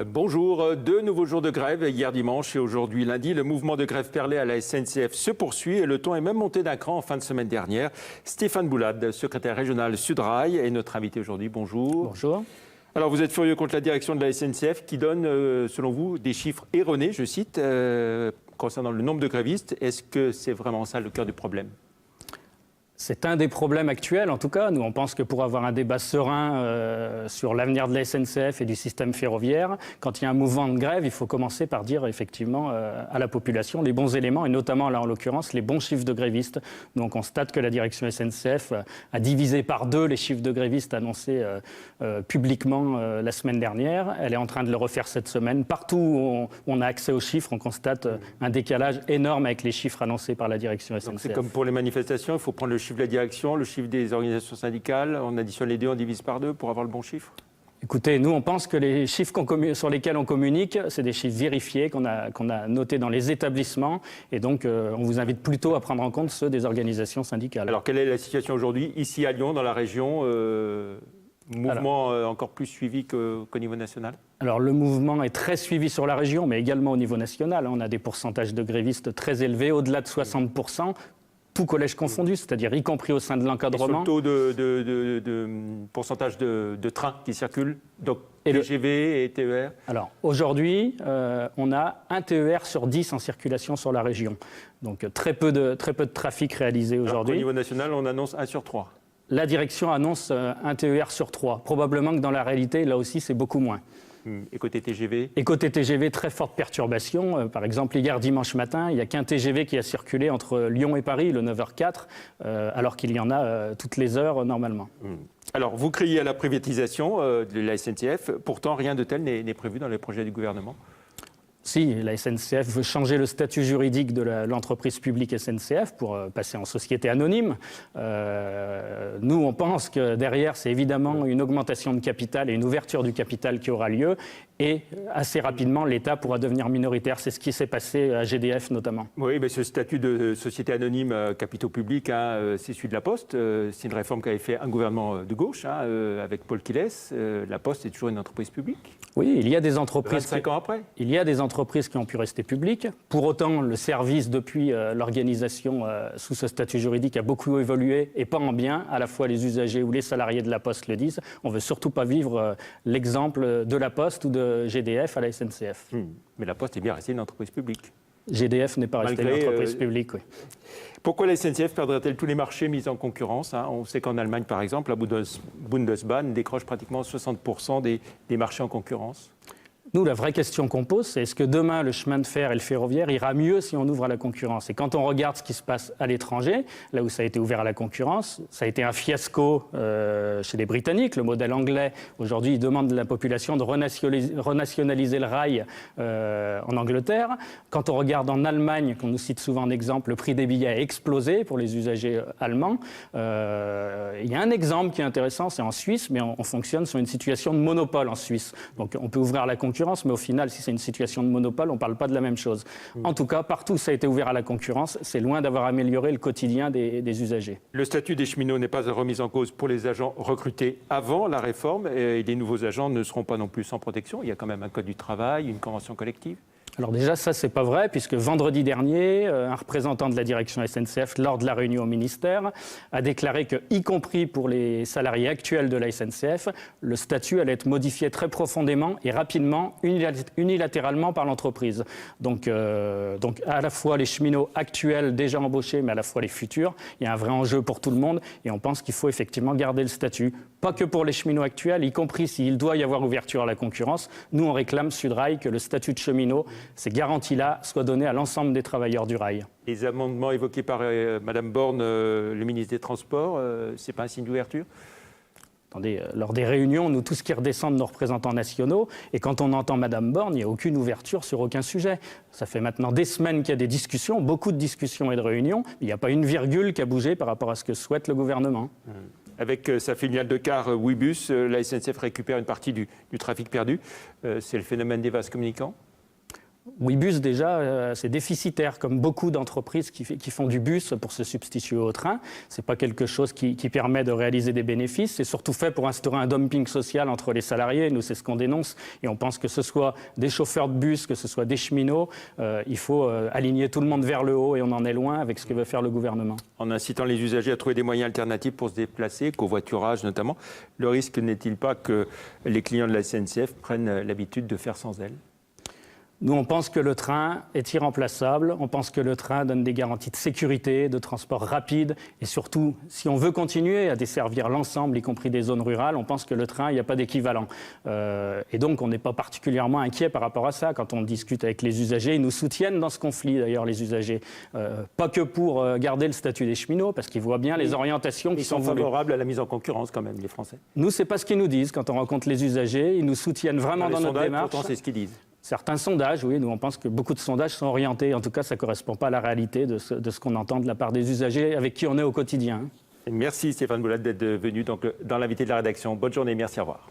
Bonjour, deux nouveaux jours de grève, hier dimanche et aujourd'hui lundi. Le mouvement de grève perlé à la SNCF se poursuit et le ton est même monté d'un cran en fin de semaine dernière. Stéphane Boulade, secrétaire régional Sudrail, est notre invité aujourd'hui. Bonjour. Bonjour. Alors vous êtes furieux contre la direction de la SNCF qui donne, selon vous, des chiffres erronés, je cite, concernant le nombre de grévistes. Est-ce que c'est vraiment ça le cœur du problème ? C'est un des problèmes actuels, en tout cas. Nous, on pense que pour avoir un débat serein sur l'avenir de la SNCF et du système ferroviaire, quand il y a un mouvement de grève, il faut commencer par dire effectivement à la population les bons éléments, et notamment là en l'occurrence les bons chiffres de grévistes. Donc on constate que la direction SNCF a divisé par deux les chiffres de grévistes annoncés publiquement la semaine dernière. Elle est en train de le refaire cette semaine. Partout où on a accès aux chiffres, on constate un décalage énorme avec les chiffres annoncés par la direction SNCF. Donc c'est comme pour les manifestations, il faut prendre le chiffre de la direction, le chiffre des organisations syndicales, on additionne les deux, on divise par deux pour avoir le bon chiffre ? Écoutez, nous, on pense que les chiffres sur lesquels on communique, c'est des chiffres vérifiés qu'on a notés dans les établissements. Et donc, on vous invite plutôt à prendre en compte ceux des organisations syndicales. Alors, quelle est la situation aujourd'hui, ici à Lyon, dans la région mouvement encore plus suivi qu'au niveau national ? Alors, le mouvement est très suivi sur la région, mais également au niveau national. On a des pourcentages de grévistes très élevés, au-delà de 60%. Tout collège confondu, c'est-à-dire y compris au sein de l'encadrement. Et sur le taux de pourcentage de trains qui circulent, donc TGV et TER ? Alors aujourd'hui, on a un TER sur 10 en circulation sur la région. Donc très peu de trafic réalisé aujourd'hui. Au niveau national, on annonce 1 sur 3. La direction annonce un TER sur 3. Probablement que dans la réalité, là aussi, c'est beaucoup moins. Et côté TGV ? Et côté TGV, très forte perturbation. Par exemple, hier dimanche matin, il n'y a qu'un TGV qui a circulé entre Lyon et Paris, le 9h04, alors qu'il y en a toutes les heures normalement. Alors, vous criez à la privatisation de la SNCF. Pourtant, rien de tel n'est prévu dans les projets du gouvernement. Si, la SNCF veut changer le statut juridique de l'entreprise publique SNCF pour passer en société anonyme. Nous, on pense que derrière, c'est évidemment une augmentation de capital et une ouverture du capital qui aura lieu. Et assez rapidement, l'État pourra devenir minoritaire. C'est ce qui s'est passé à GDF notamment. Oui, mais ce statut de société anonyme capitaux publics, c'est celui de la Poste. C'est une réforme qu'avait fait un gouvernement de gauche, avec Paul Quillès. La Poste est toujours une entreprise publique. Oui, il y a des entreprises... 25 ans après. Il y a des entreprises qui ont pu rester publiques. Pour autant, le service, depuis l'organisation sous ce statut juridique, a beaucoup évolué et pas en bien. À la fois les usagers ou les salariés de la Poste le disent. On ne veut surtout pas vivre l'exemple de la Poste ou de GDF à la SNCF. Mais la Poste est bien restée une entreprise publique. GDF n'est pas restée une entreprise publique, oui. Pourquoi la SNCF perdrait-elle tous les marchés mis en concurrence ? On sait qu'en Allemagne, par exemple, la Bundesbahn décroche pratiquement 60% des marchés en concurrence. Nous, la vraie question qu'on pose, c'est est-ce que demain, le chemin de fer et le ferroviaire ira mieux si on ouvre à la concurrence ? Et quand on regarde ce qui se passe à l'étranger, là où ça a été ouvert à la concurrence, ça a été un fiasco chez les Britanniques. Le modèle anglais, aujourd'hui, il demande à la population de renationaliser le rail en Angleterre. Quand on regarde en Allemagne, qu'on nous cite souvent en exemple, le prix des billets a explosé pour les usagers allemands. Il y a un exemple qui est intéressant, c'est en Suisse, mais on fonctionne sur une situation de monopole en Suisse. Donc on peut ouvrir à la concurrence, mais au final, si c'est une situation de monopole, on ne parle pas de la même chose. En tout cas, partout où ça a été ouvert à la concurrence, c'est loin d'avoir amélioré le quotidien des usagers. Le statut des cheminots n'est pas remis en cause pour les agents recrutés avant la réforme, et les nouveaux agents ne seront pas non plus sans protection. Il y a quand même un code du travail, une convention collective. Alors déjà, ça, c'est pas vrai, puisque vendredi dernier, un représentant de la direction SNCF, lors de la réunion au ministère, a déclaré que, y compris pour les salariés actuels de la SNCF, le statut allait être modifié très profondément et rapidement, unilatéralement par l'entreprise. Donc à la fois les cheminots actuels déjà embauchés, mais à la fois les futurs, il y a un vrai enjeu pour tout le monde, et on pense qu'il faut effectivement garder le statut. Pas que pour les cheminots actuels, y compris s'il doit y avoir ouverture à la concurrence. Nous, on réclame Sudrail que le statut de cheminot, ces garanties-là, soient données à l'ensemble des travailleurs du rail. Les amendements évoqués par Mme Borne, le ministre des Transports, ce n'est pas un signe d'ouverture ? Attendez, lors des réunions, nous, tout ce qui redescend de nos représentants nationaux, et quand on entend Mme Borne, il n'y a aucune ouverture sur aucun sujet. Ça fait maintenant des semaines qu'il y a des discussions, beaucoup de discussions et de réunions, mais il n'y a pas une virgule qui a bougé par rapport à ce que souhaite le gouvernement. Avec sa filiale de car Ouibus, la SNCF récupère une partie du trafic perdu. C'est le phénomène des vases communicants ? Ouibus, déjà, c'est déficitaire, comme beaucoup d'entreprises qui font du bus pour se substituer au train. Ce n'est pas quelque chose qui permet de réaliser des bénéfices. C'est surtout fait pour instaurer un dumping social entre les salariés. Nous, c'est ce qu'on dénonce. Et on pense que ce soit des chauffeurs de bus, que ce soit des cheminots, il faut aligner tout le monde vers le haut et on en est loin avec ce que veut faire le gouvernement. En incitant les usagers à trouver des moyens alternatifs pour se déplacer, covoiturage notamment, le risque n'est-il pas que les clients de la SNCF prennent l'habitude de faire sans elle ? Nous, on pense que le train est irremplaçable. On pense que le train donne des garanties de sécurité, de transport rapide. Et surtout, si on veut continuer à desservir l'ensemble, y compris des zones rurales, on pense que le train, il n'y a pas d'équivalent. Et donc, on n'est pas particulièrement inquiet par rapport à ça. Quand on discute avec les usagers, ils nous soutiennent dans ce conflit, d'ailleurs, les usagers. Pas que pour garder le statut des cheminots, parce qu'ils voient bien les orientations qui sont voulues. Ils sont favorables à la mise en concurrence, quand même, les Français. Nous, ce n'est pas ce qu'ils nous disent. Quand on rencontre les usagers, ils nous soutiennent vraiment dans notre démarche. Pourtant, c'est ce qu'ils disent. Certains sondages, oui, nous on pense que beaucoup de sondages sont orientés, en tout cas ça ne correspond pas à la réalité de ce qu'on entend de la part des usagers avec qui on est au quotidien. Merci Stéphane Boulade d'être venu dans l'invité de la rédaction. Bonne journée, merci, au revoir.